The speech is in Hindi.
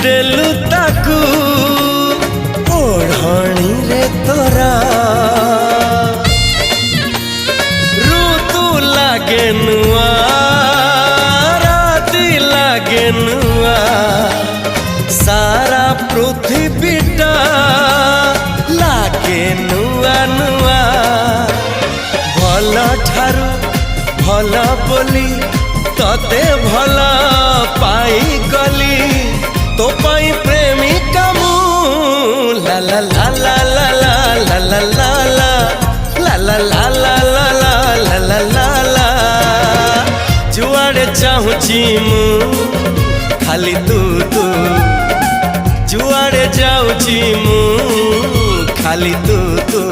ଦେଲୁ ତାକୁ ଓଢ଼ଣୀରେ ତୋରା ଋତୁ ଲାଗେ ନୂଆ ରାତି ଲାଗେ ନୂଆ ସାରା ପୃଥିବୀଟା ଲାଗେ ନୂଆ ନୂଆ ଭଲ ଠାରୁ ଭଲ ବୋଲି तते भल पाईगली तो पाई प्रेमिका मु ला ला ला ला ला ला ला ला ला ला ला ला ला ला ला ला ला ला जुआड़े चाहूची मु खाली तू तू जुआड़े जाऊची मु खाली तू तू।